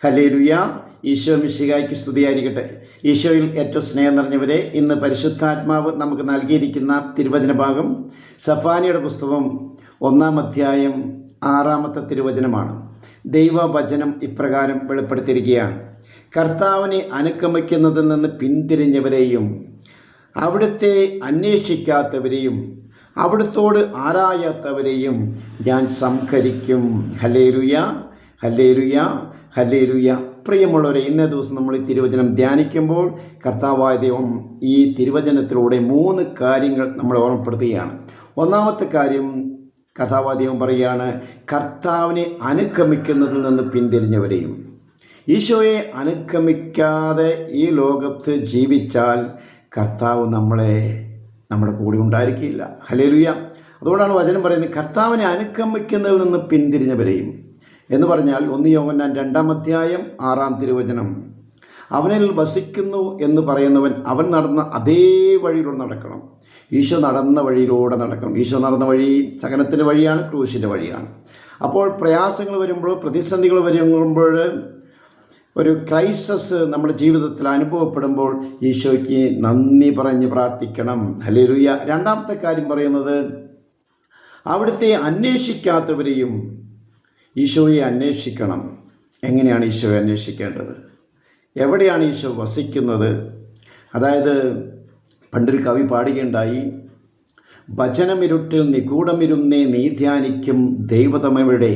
Hallelujah. Isho മിശിഹായ്ക്ക് സ്തുതിയായിരിക്കട്ടെ. ഈശോയിൽ ഏറ്റവും സ്നേഹം നിറഞ്ഞവരെ, ഇന്ന് പരിശുദ്ധാത്മാവ് നമുക്ക് നൽകിയിരിക്കുന്ന തിരുവചന ഭാഗം സഫാനിയുടെ പുസ്തകം 1-ാം അധ്യായം 6-ാമത്തെ തിരുവചനമാണ്. ദൈവവചനം ഇപ്രകാരം വെളിപ്പെടുത്തിയിരിക്കുകയാണ്: കർത്താവിനെ അനുഗമിക്കുന്നതിൽ നിന്ന് പിന്തിരിഞ്ഞവരെയും അവിടുത്തെ അന്വേഷിക്കാത്തവരെയും അവിടുത്തോട് ആരായാത്തവരെയും ഞാൻ സംഹരിക്കും. Hallelujah, hallelujah, hallelujah. പ്രിയമുള്ളവരെ, ഇന്നേ ദിവസം നമ്മൾ ഈ തിരുവചനം ധ്യാനിക്കുമ്പോൾ കർത്താവായ ദൈവം ഈ തിരുവചനത്തിലൂടെ 3 കാര്യങ്ങൾ നമ്മളെ ഓർമ്മപ്പെടുത്തുകയാണ്. ഒന്നാമത്തെ കാര്യം, കർത്താവായ ദൈവം പറയുകയാണ്, കർത്താവിനെ അനുഗമിക്കുന്നതിൽ നിന്ന് പിന്തിരിഞ്ഞവരെയും. ഈശോയെ അനുഗമിക്കാതെ ഈ ലോകത്ത് ജീവിച്ചാൽ കർത്താവ് നമ്മുടെ കൂടെ ഉണ്ടായിരിക്കില്ല. ഹല്ലേലൂയ. അതുകൊണ്ടാണ് വചനം പറയുന്നത്, കർത്താവിനെ അനുഗമിക്കുന്നതിൽ നിന്ന് പിന്തിരിഞ്ഞവരെയും എന്ന് പറഞ്ഞാൽ 1 യോഹന്നാൻ 2-ാം അധ്യായം 6-ാം തിരുവചനം, അവനിൽ വസിക്കുന്നു എന്ന് പറയുന്നവൻ അവൻ നടന്ന അതേ വഴിയിലൂടെ നടക്കണം. ഈശോ നടന്ന വഴിയിലൂടെ നടക്കണം. ഈശോ നടന്ന വഴി സഹനത്തിൻ്റെ വഴിയാണ്, ക്രൂശിൻ്റെ വഴിയാണ്. അപ്പോൾ പ്രയാസങ്ങൾ വരുമ്പോൾ, പ്രതിസന്ധികൾ വരുമ്പോൾ, ഒരു ക്രൈസിസ് നമ്മുടെ ജീവിതത്തിൽ അനുഭവപ്പെടുമ്പോൾ ഈശോയ്ക്ക് നന്ദി പറഞ്ഞ് പ്രാർത്ഥിക്കണം. ഹല്ലേലൂയ. രണ്ടാമത്തെ കാര്യം പറയുന്നത്, അവിടുത്തെ അന്വേഷിക്കാത്തവരെയും ഈശോയെ അന്വേഷിക്കണം. എങ്ങനെയാണ് ഈശോയെ അന്വേഷിക്കേണ്ടത്? എവിടെയാണ് ഈശോ വസിക്കുന്നത്? അതായത് പണ്ടൊരു കവി പാടുകയുണ്ടായി, ഭജനമിരുട്ടിൽ നിഗൂഢമിരുന്നേ നീ ധ്യാനിക്കും ദൈവതമെവിടെ,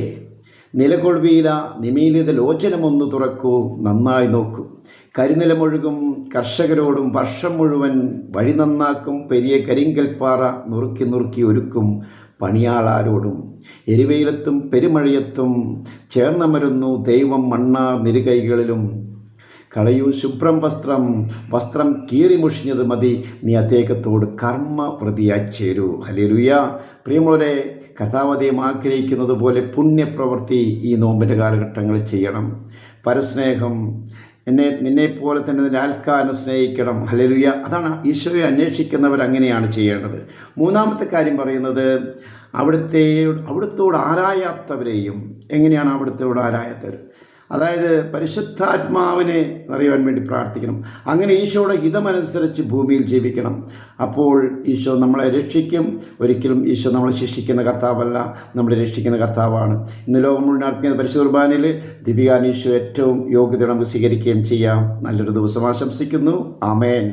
നിലകൊള്ളിയില നിമീലിത ലോചനമൊന്നു തുറക്കൂ, നന്നായി നോക്കൂ, കരിനിലമൊഴുകും കർഷകരോടും വർഷം മുഴുവൻ വഴി നന്നാക്കും പെരിയ കരിങ്കൽപ്പാറ നുറുക്കി നുറുക്കി ഒരുക്കും പണിയാളാരോടും, എരിവെയിലത്തും പെരുമഴയത്തും ചേർന്നമരുന്നു ദൈവം മണ്ണാർ നിരുകൈകളിലും, കളയൂ ശുഭ്രം വസ്ത്രം കീറിമുഷിഞ്ഞത് മതി, നീ അദ്ദേഹത്തോട് കർമ്മപ്രതിയായി ചേരൂ. ഹല്ലേലൂയ. പ്രിയമുള്ളവരെ, കർത്താവതയം ആഗ്രഹിക്കുന്നത് പോലെ പുണ്യപ്രവൃത്തി ഈ നോമ്പിൻ്റെ കാലഘട്ടങ്ങളിൽ ചെയ്യണം. പരസ്നേഹം, നിന്നെപ്പോലെ തന്നെ നിൻ്റെ ആൾക്കാരനെ സ്നേഹിക്കണം. ഹല്ലേലൂയ. അതാണ് ഈശോയെ അന്വേഷിക്കുന്നവർ അങ്ങനെയാണ് ചെയ്യേണ്ടത്. മൂന്നാമത്തെ കാര്യം പറയുന്നത്, അവിടുത്തോട് ആരായാത്തവരെയും. എങ്ങനെയാണ് അവിടുത്തോട് ആരായാത്തവർ? അതായത് പരിശുദ്ധാത്മാവിനെ അറിയാൻ വേണ്ടി പ്രാർത്ഥിക്കണം. അങ്ങനെ ഈശോയുടെ ഹിതമനുസരിച്ച് ഭൂമിയിൽ ജീവിക്കണം. അപ്പോൾ ഈശോ നമ്മളെ രക്ഷിക്കും. ഒരിക്കലും ഈശോ നമ്മളെ ശിക്ഷിക്കുന്ന കർത്താവല്ല, നമ്മളെ രക്ഷിക്കുന്ന കർത്താവാണ്. ഇന്ന് ലോകം മുഴുവൻ അർപ്പിക്കുന്ന പരിശുദ്ധ കുർബാനയിൽ ദീപികാൻ ഈശോ ഏറ്റവും യോഗ്യത നമുക്ക് സ്വീകരിക്കുകയും ചെയ്യാം. നല്ലൊരു ദിവസം ആശംസിക്കുന്നു. ആമേൻ.